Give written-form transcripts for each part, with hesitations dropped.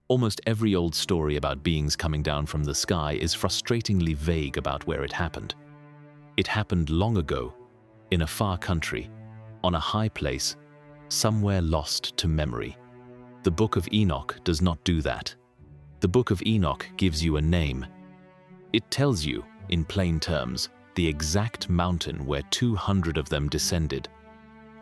Almost every old story about beings coming down from the sky is frustratingly vague about where it happened. It happened long ago, in a far country, on a high place, somewhere lost to memory. The Book of Enoch does not do that. The Book of Enoch gives you a name. It tells you, in plain terms, the exact mountain where 200 of them descended.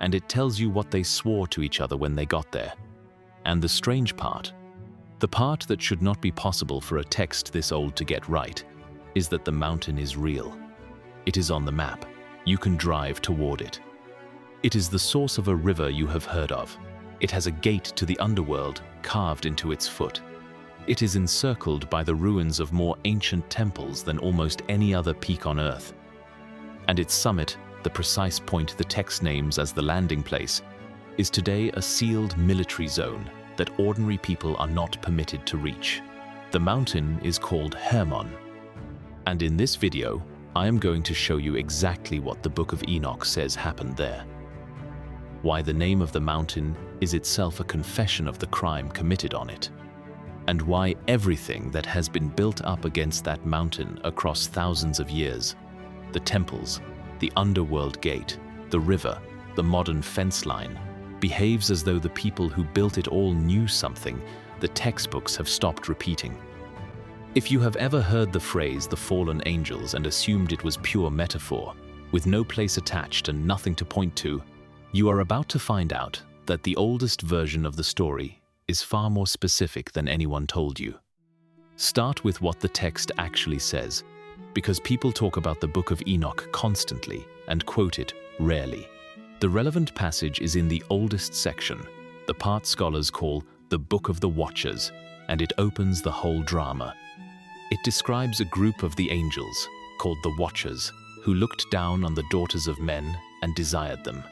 And it tells you what they swore to each other when they got there. And the strange part, the part that should not be possible for a text this old to get right, is that the mountain is real. It is on the map. You can drive toward it. It is the source of a river you have heard of. It has a gate to the underworld carved into its foot. It is encircled by the ruins of more ancient temples than almost any other peak on Earth. And its summit, the precise point the text names as the landing place, is today a sealed military zone that ordinary people are not permitted to reach. The mountain is called Hermon. And in this video, I am going to show you exactly what the Book of Enoch says happened there. Why the name of the mountain is itself a confession of the crime committed on it. And why everything that has been built up against that mountain across thousands of years, the temples, the underworld gate, the river, the modern fence line, behaves as though the people who built it all knew something the textbooks have stopped repeating. If you have ever heard the phrase "the fallen angels" and assumed it was pure metaphor, with no place attached and nothing to point to, you are about to find out that the oldest version of the story is far more specific than anyone told you. Start with what the text actually says, because people talk about the Book of Enoch constantly and quote it rarely. The relevant passage is in the oldest section, the part scholars call the Book of the Watchers, and it opens the whole drama. It describes a group of the angels, called the Watchers, who looked down on the daughters of men and desired them.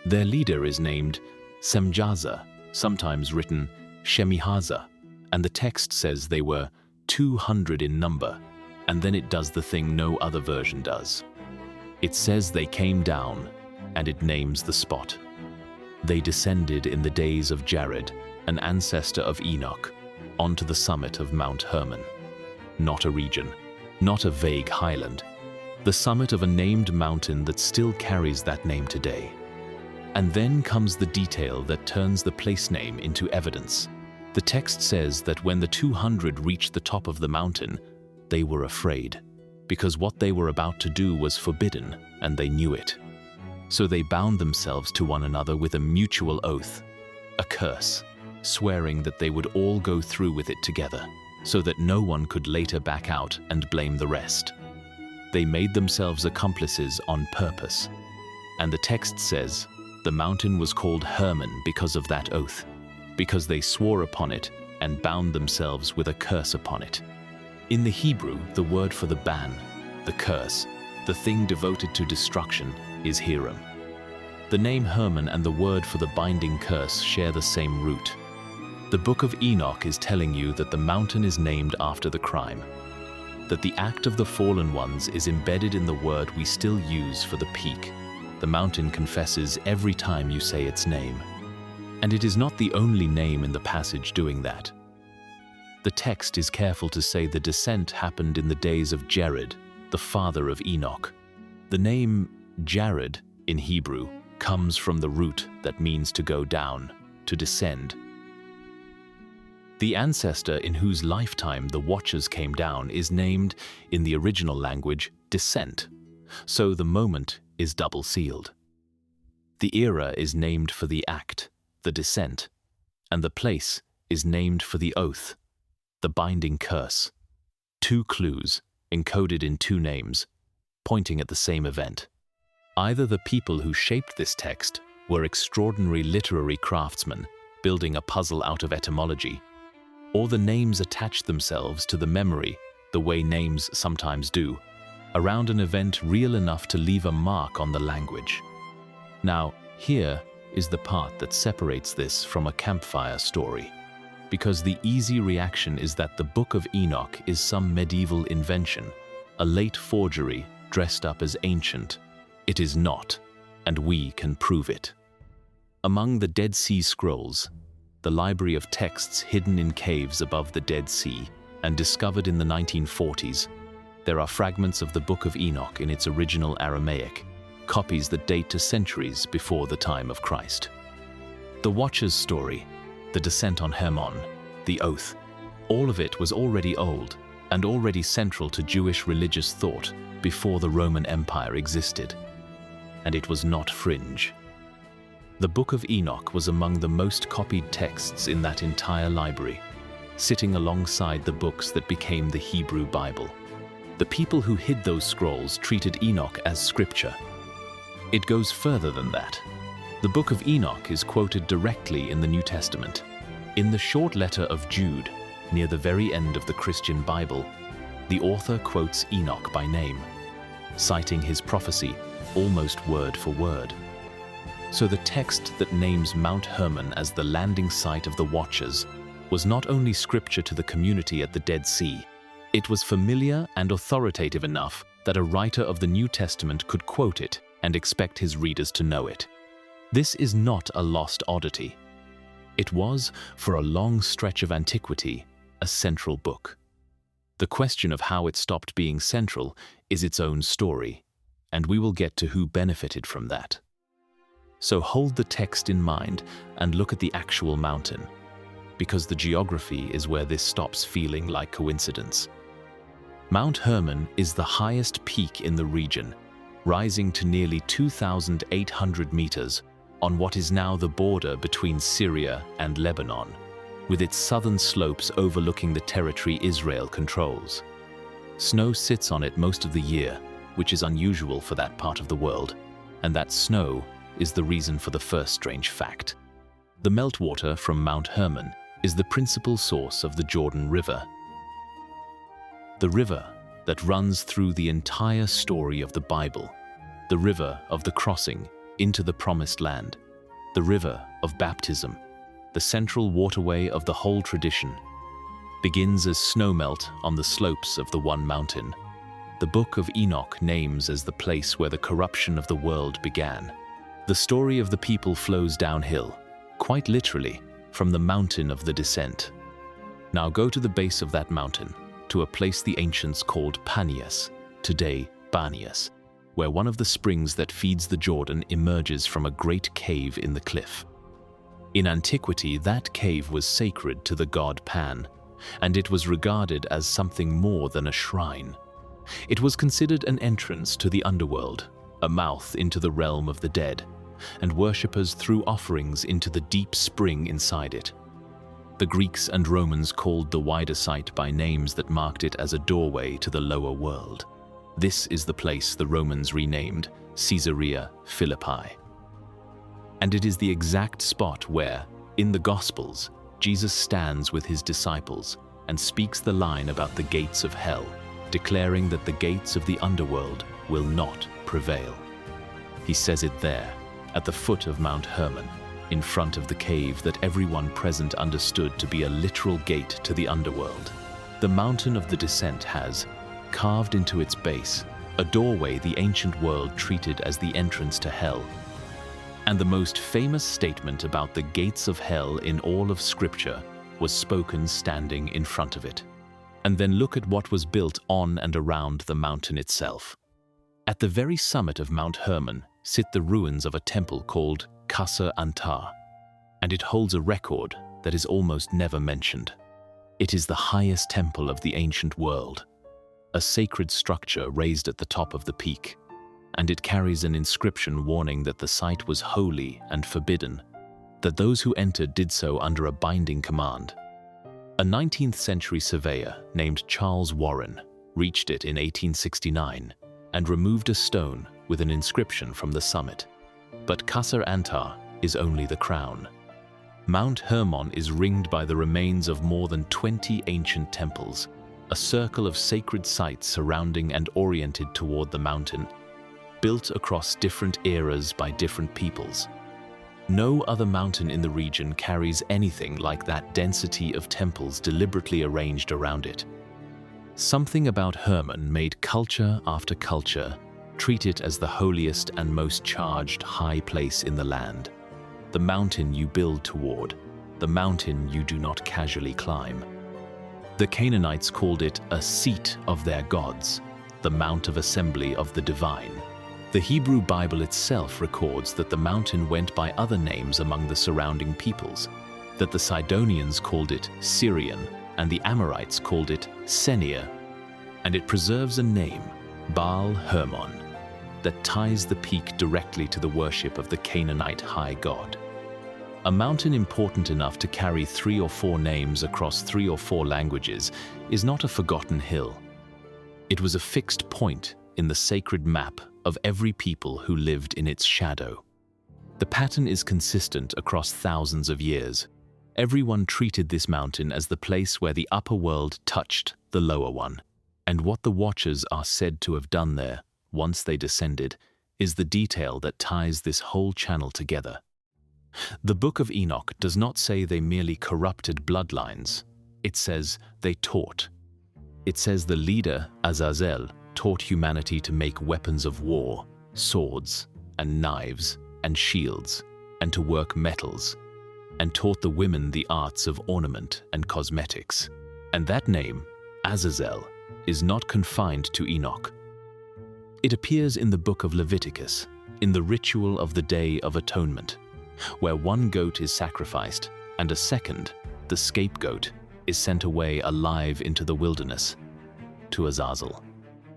Their leader is named Semjaza, sometimes written Shemihaza, and the text says they were 200 in number, and then it does the thing no other version does. It says they came down, and it names the spot. They descended in the days of Jared, an ancestor of Enoch, onto the summit of Mount Hermon. Not a region, not a vague highland, the summit of a named mountain that still carries that name today. And then comes the detail that turns the place name into evidence. The text says that when the 200 reached the top of the mountain, they were afraid, because what they were about to do was forbidden, and they knew it. So they bound themselves to one another with a mutual oath, a curse, swearing that they would all go through with it together, so that no one could later back out and blame the rest. They made themselves accomplices on purpose. And the text says, the mountain was called Hermon because of that oath, because they swore upon it and bound themselves with a curse upon it. In the Hebrew, the word for the ban, the curse, the thing devoted to destruction, is Hiram. The name Hermon and the word for the binding curse share the same root. The Book of Enoch is telling you that the mountain is named after the crime, that the act of the fallen ones is embedded in the word we still use for the peak. The mountain confesses every time you say its name. And it is not the only name in the passage doing that. The text is careful to say the descent happened in the days of Jared, the father of Enoch. The name Jared in Hebrew comes from the root that means to go down, to descend. The ancestor in whose lifetime the Watchers came down is named, in the original language, Descent, so the moment is double-sealed. The era is named for the act, the descent, and the place is named for the oath, the binding curse. Two clues, encoded in two names, pointing at the same event. Either the people who shaped this text were extraordinary literary craftsmen, building a puzzle out of etymology, or the names attached themselves to the memory, the way names sometimes do, around an event real enough to leave a mark on the language. Now, here is the part that separates this from a campfire story, because the easy reaction is that the Book of Enoch is some medieval invention, a late forgery dressed up as ancient. It is not, and we can prove it. Among the Dead Sea Scrolls, the library of texts hidden in caves above the Dead Sea and discovered in the 1940s. There are fragments of the Book of Enoch in its original Aramaic, copies that date to centuries before the time of Christ. The Watcher's story, the descent on Hermon, the oath, all of it was already old and already central to Jewish religious thought before the Roman Empire existed. And it was not fringe. The Book of Enoch was among the most copied texts in that entire library, sitting alongside the books that became the Hebrew Bible. The people who hid those scrolls treated Enoch as scripture. It goes further than that. The Book of Enoch is quoted directly in the New Testament. In the short letter of Jude, near the very end of the Christian Bible, the author quotes Enoch by name, citing his prophecy almost word for word. So the text that names Mount Hermon as the landing site of the Watchers was not only scripture to the community at the Dead Sea, it was familiar and authoritative enough that a writer of the New Testament could quote it and expect his readers to know it. This is not a lost oddity. It was, for a long stretch of antiquity, a central book. The question of how it stopped being central is its own story, and we will get to who benefited from that. So hold the text in mind and look at the actual mountain, because the geography is where this stops feeling like coincidence. Mount Hermon is the highest peak in the region, rising to nearly 2,800 meters on what is now the border between Syria and Lebanon, with its southern slopes overlooking the territory Israel controls. Snow sits on it most of the year, which is unusual for that part of the world, and that snow is the reason for the first strange fact. The meltwater from Mount Hermon is the principal source of the Jordan River, the river that runs through the entire story of the Bible, the river of the crossing into the Promised Land, the river of baptism, the central waterway of the whole tradition, begins as snowmelt on the slopes of the one mountain. The Book of Enoch names as the place where the corruption of the world began. The story of the people flows downhill, quite literally, from the mountain of the descent. Now go to the base of that mountain, to a place the ancients called Panias, today Banias, where one of the springs that feeds the Jordan emerges from a great cave in the cliff. In antiquity, that cave was sacred to the god Pan, and it was regarded as something more than a shrine. It was considered an entrance to the underworld, a mouth into the realm of the dead, and worshippers threw offerings into the deep spring inside it. The Greeks and Romans called the wider site by names that marked it as a doorway to the lower world. This is the place the Romans renamed Caesarea Philippi. And it is the exact spot where, in the Gospels, Jesus stands with his disciples and speaks the line about the gates of hell, declaring that the gates of the underworld will not prevail. He says it there, at the foot of Mount Hermon, in front of the cave that everyone present understood to be a literal gate to the underworld. The mountain of the descent has, carved into its base, a doorway the ancient world treated as the entrance to hell. And the most famous statement about the gates of hell in all of Scripture was spoken standing in front of it. And then look at what was built on and around the mountain itself. At the very summit of Mount Hermon sit the ruins of a temple called Qasr Antar, and it holds a record that is almost never mentioned. It is the highest temple of the ancient world, a sacred structure raised at the top of the peak, and it carries an inscription warning that the site was holy and forbidden, that those who entered did so under a binding command. A 19th century surveyor named Charles Warren reached it in 1869 and removed a stone with an inscription from the summit. But Qasr Antar is only the crown. Mount Hermon is ringed by the remains of more than 20 ancient temples, a circle of sacred sites surrounding and oriented toward the mountain, built across different eras by different peoples. No other mountain in the region carries anything like that density of temples deliberately arranged around it. Something about Hermon made culture after culture treat it as the holiest and most charged high place in the land, the mountain you build toward, the mountain you do not casually climb. The Canaanites called it a seat of their gods, the Mount of Assembly of the Divine. The Hebrew Bible itself records that the mountain went by other names among the surrounding peoples, that the Sidonians called it Syrian and the Amorites called it Senir, and it preserves a name, Baal Hermon, that ties the peak directly to the worship of the Canaanite high god. A mountain important enough to carry 3 or 4 names across 3 or 4 languages is not a forgotten hill. It was a fixed point in the sacred map of every people who lived in its shadow. The pattern is consistent across thousands of years. Everyone treated this mountain as the place where the upper world touched the lower one, and what the watchers are said to have done there, once they descended, is the detail that ties this whole channel together. The Book of Enoch does not say they merely corrupted bloodlines. It says they taught. It says the leader, Azazel, taught humanity to make weapons of war, swords, and knives, and shields, and to work metals, and taught the women the arts of ornament and cosmetics. And that name, Azazel, is not confined to Enoch. It appears in the book of Leviticus, in the ritual of the Day of Atonement, where 1 goat is sacrificed and a second, the scapegoat, is sent away alive into the wilderness, to Azazel.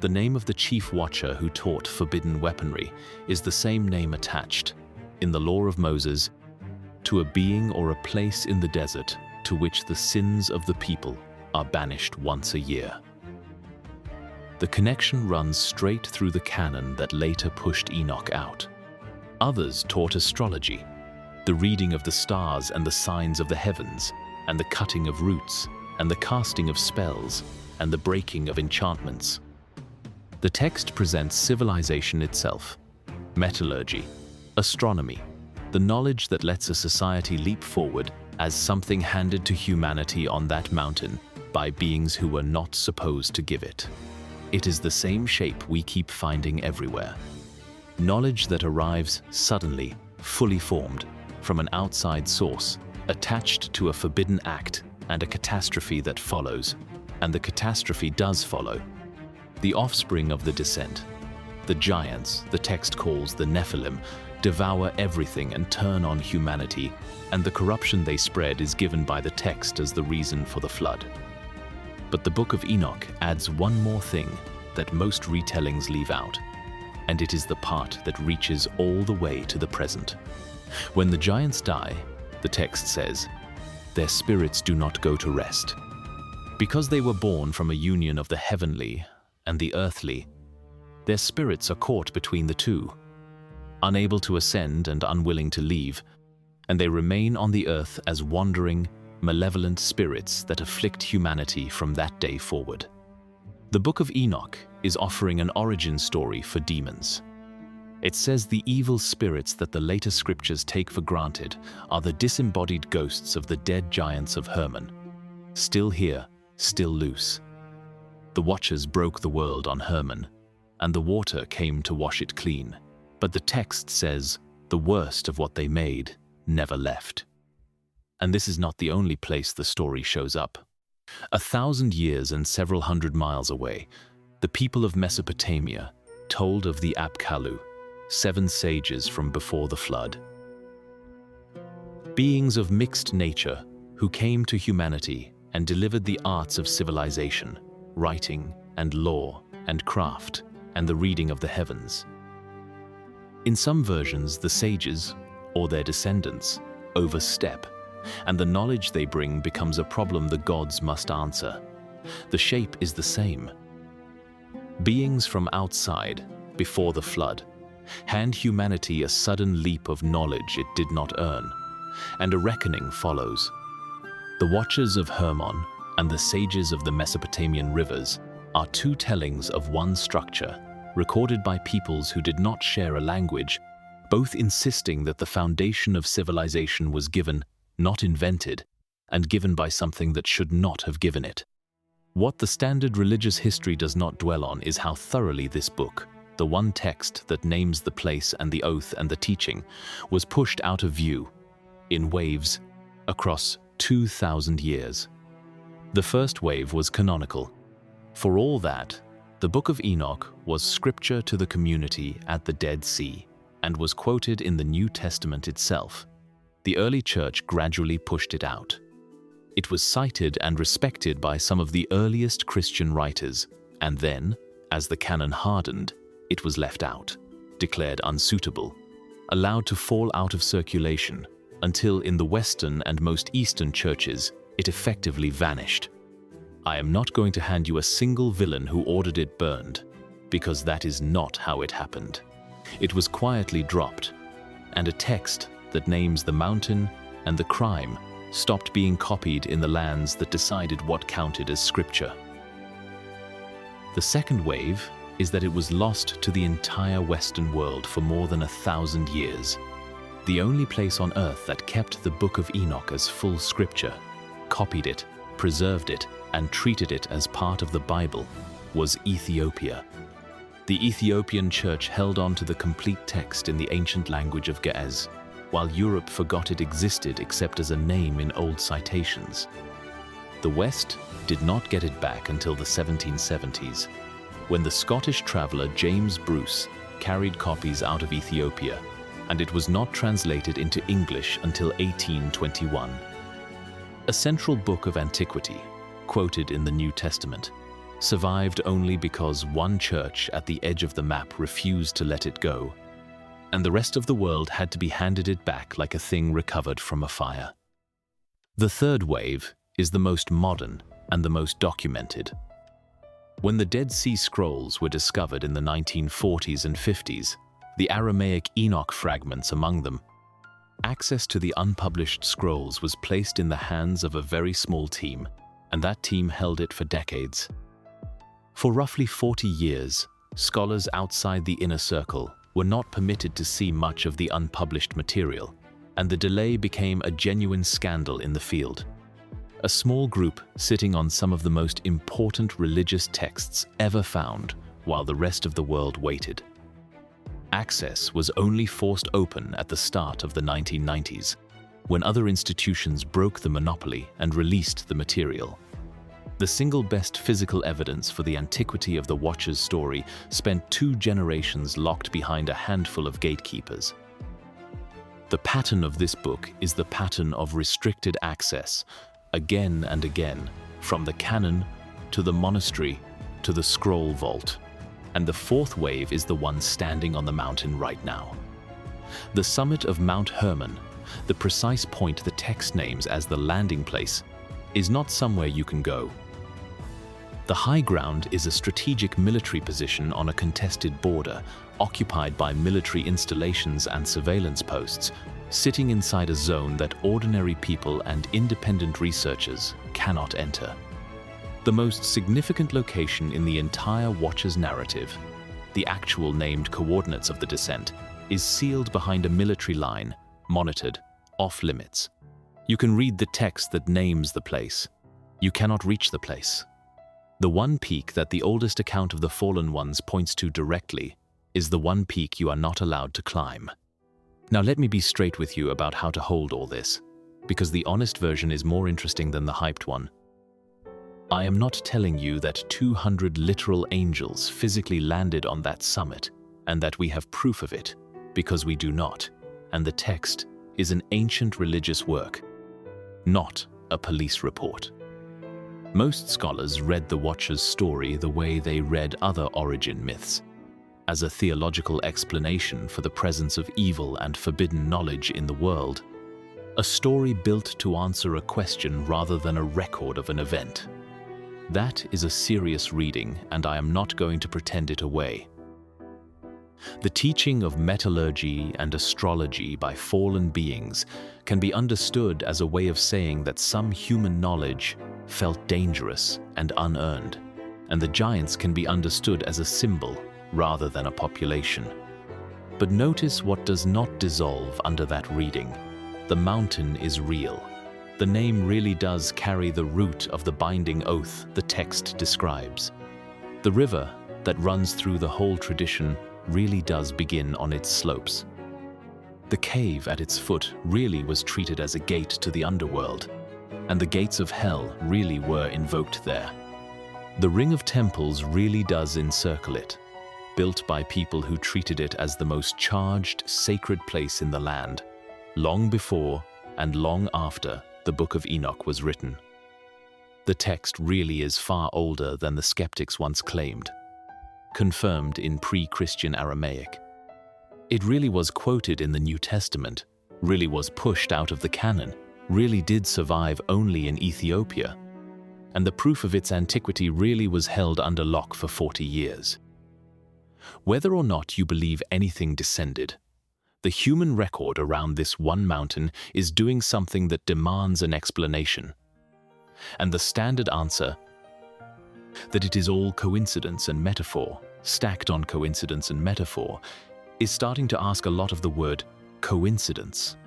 The name of the chief watcher who taught forbidden weaponry is the same name attached, in the law of Moses, to a being or a place in the desert to which the sins of the people are banished once a year. The connection runs straight through the canon that later pushed Enoch out. Others taught astrology, the reading of the stars and the signs of the heavens, and the cutting of roots, and the casting of spells, and the breaking of enchantments. The text presents civilization itself, metallurgy, astronomy, the knowledge that lets a society leap forward as something handed to humanity on that mountain by beings who were not supposed to give it. It is the same shape we keep finding everywhere. Knowledge that arrives suddenly, fully formed, from an outside source, attached to a forbidden act and a catastrophe that follows, and the catastrophe does follow. The offspring of the descent, the giants, the text calls the Nephilim, devour everything and turn on humanity, and the corruption they spread is given by the text as the reason for the flood. But the Book of Enoch adds one more thing that most retellings leave out, and it is the part that reaches all the way to the present. When the giants die, the text says, their spirits do not go to rest. Because they were born from a union of the heavenly and the earthly, their spirits are caught between the two, unable to ascend and unwilling to leave, and they remain on the earth as wandering, malevolent spirits that afflict humanity from that day forward. The Book of Enoch is offering an origin story for demons. It says the evil spirits that the later scriptures take for granted are the disembodied ghosts of the dead giants of Hermon, still here, still loose. The watchers broke the world on Hermon, and the water came to wash it clean. But the text says the worst of what they made never left. And this is not the only place the story shows up. 1,000 years and several hundred miles away, the people of Mesopotamia told of the Apkallu, 7 sages from before the flood. Beings of mixed nature who came to humanity and delivered the arts of civilization, writing and law and craft and the reading of the heavens. In some versions, the sages, or their descendants, overstep, and the knowledge they bring becomes a problem the gods must answer. The shape is the same. Beings from outside, before the flood, hand humanity a sudden leap of knowledge it did not earn, and a reckoning follows. The watchers of Hermon and the sages of the Mesopotamian rivers are 2 tellings of one structure, recorded by peoples who did not share a language, both insisting that the foundation of civilization was given, not invented, and given by something that should not have given it. What the standard religious history does not dwell on is how thoroughly this book, the one text that names the place and the oath and the teaching, was pushed out of view, in waves, across 2,000 years. The first wave was canonical. For all that, the Book of Enoch was scripture to the community at the Dead Sea and was quoted in the New Testament itself. The early church gradually pushed it out. It was cited and respected by some of the earliest Christian writers, and then, as the canon hardened, it was left out, declared unsuitable, allowed to fall out of circulation, until in the Western and most Eastern churches, it effectively vanished. I am not going to hand you a single villain who ordered it burned, because that is not how it happened. It was quietly dropped, and a text that names the mountain and the crime stopped being copied in the lands that decided what counted as scripture. The second wave is that it was lost to the entire Western world for more than 1,000 years. The only place on earth that kept the Book of Enoch as full scripture, copied it, preserved it, and treated it as part of the Bible was Ethiopia. The Ethiopian church held on to the complete text in the ancient language of Ge'ez, while Europe forgot it existed except as a name in old citations. The West did not get it back until the 1770s, when the Scottish traveller James Bruce carried copies out of Ethiopia, and it was not translated into English until 1821. A central book of antiquity, quoted in the New Testament, survived only because one church at the edge of the map refused to let it go, and the rest of the world had to be handed it back like a thing recovered from a fire. The third wave is the most modern and the most documented. When the Dead Sea Scrolls were discovered in the 1940s and 50s, the Aramaic Enoch fragments among them, access to the unpublished scrolls was placed in the hands of a very small team, and that team held it for decades. For roughly 40 years, scholars outside the inner circle were not permitted to see much of the unpublished material, and the delay became a genuine scandal in the field. A small group sitting on some of the most important religious texts ever found, while the rest of the world waited. Access was only forced open at the start of the 1990s, when other institutions broke the monopoly and released the material. The single best physical evidence for the antiquity of the Watcher's story spent 2 generations locked behind a handful of gatekeepers. The pattern of this book is the pattern of restricted access, again and again, from the canon to the monastery to the scroll vault. And the fourth wave is the one standing on the mountain right now. The summit of Mount Hermon, the precise point the text names as the landing place, is not somewhere you can go. The high ground is a strategic military position on a contested border, occupied by military installations and surveillance posts, sitting inside a zone that ordinary people and independent researchers cannot enter. The most significant location in the entire Watcher's narrative, the actual named coordinates of the descent, is sealed behind a military line, monitored, off-limits. You can read the text that names the place. You cannot reach the place. The one peak that the oldest account of the fallen ones points to directly is the one peak you are not allowed to climb. Now let me be straight with you about how to hold all this, because the honest version is more interesting than the hyped one. I am not telling you that 200 literal angels physically landed on that summit and that we have proof of it, because we do not, and the text is an ancient religious work, not a police report. Most scholars read the Watcher's story the way they read other origin myths, as a theological explanation for the presence of evil and forbidden knowledge in the world, a story built to answer a question rather than a record of an event. That is a serious reading, and I am not going to pretend it away. The teaching of metallurgy and astrology by fallen beings can be understood as a way of saying that some human knowledge felt dangerous and unearned, and the giants can be understood as a symbol rather than a population. But notice what does not dissolve under that reading. The mountain is real. The name really does carry the root of the binding oath the text describes. The river that runs through the whole tradition really does begin on its slopes. The cave at its foot really was treated as a gate to the underworld, and the gates of hell really were invoked there. The ring of temples really does encircle it, built by people who treated it as the most charged, sacred place in the land, long before and long after the Book of Enoch was written. The text really is far older than the skeptics once claimed, confirmed in pre-Christian Aramaic. It really was quoted in the New Testament, really was pushed out of the canon, really did survive only in Ethiopia, and the proof of its antiquity really was held under lock for 40 years. Whether or not you believe anything descended, the human record around this one mountain is doing something that demands an explanation. And the standard answer, that it is all coincidence and metaphor, stacked on coincidence and metaphor, is starting to ask a lot of the word coincidence.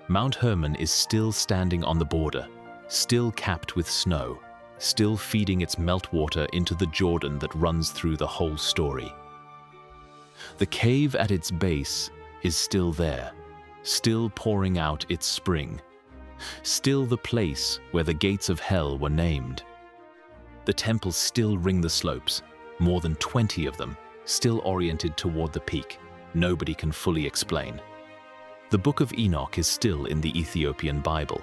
Mount Hermon is still standing on the border, still capped with snow, still feeding its meltwater into the Jordan that runs through the whole story. The cave at its base is still there, still pouring out its spring, still the place where the gates of hell were named. The temples still ring the slopes, more than 20 of them, still oriented toward the peak. Nobody can fully explain. The Book of Enoch is still in the Ethiopian Bible,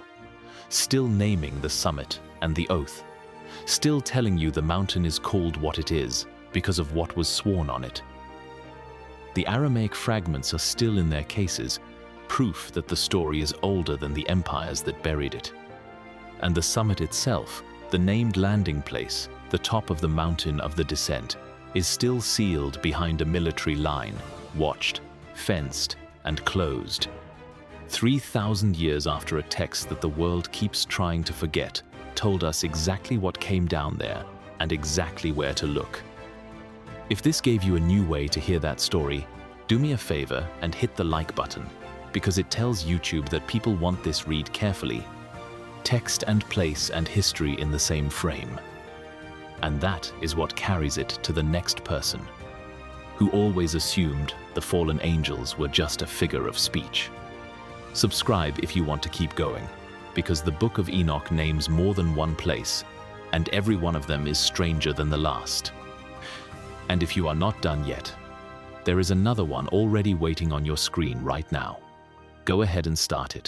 still naming the summit and the oath, still telling you the mountain is called what it is because of what was sworn on it. The Aramaic fragments are still in their cases, proof that the story is older than the empires that buried it. And the summit itself, the named landing place, the top of the mountain of the descent, is still sealed behind a military line, watched, fenced, and closed. 3,000 years after a text that the world keeps trying to forget told us exactly what came down there and exactly where to look. If this gave you a new way to hear that story, do me a favor and hit the like button, because it tells YouTube that people want this read carefully. Text and place and history in the same frame. And that is what carries it to the next person, who always assumed the fallen angels were just a figure of speech. Subscribe if you want to keep going, because the Book of Enoch names more than one place, and every one of them is stranger than the last. And if you are not done yet, there is another one already waiting on your screen right now. Go ahead and start it.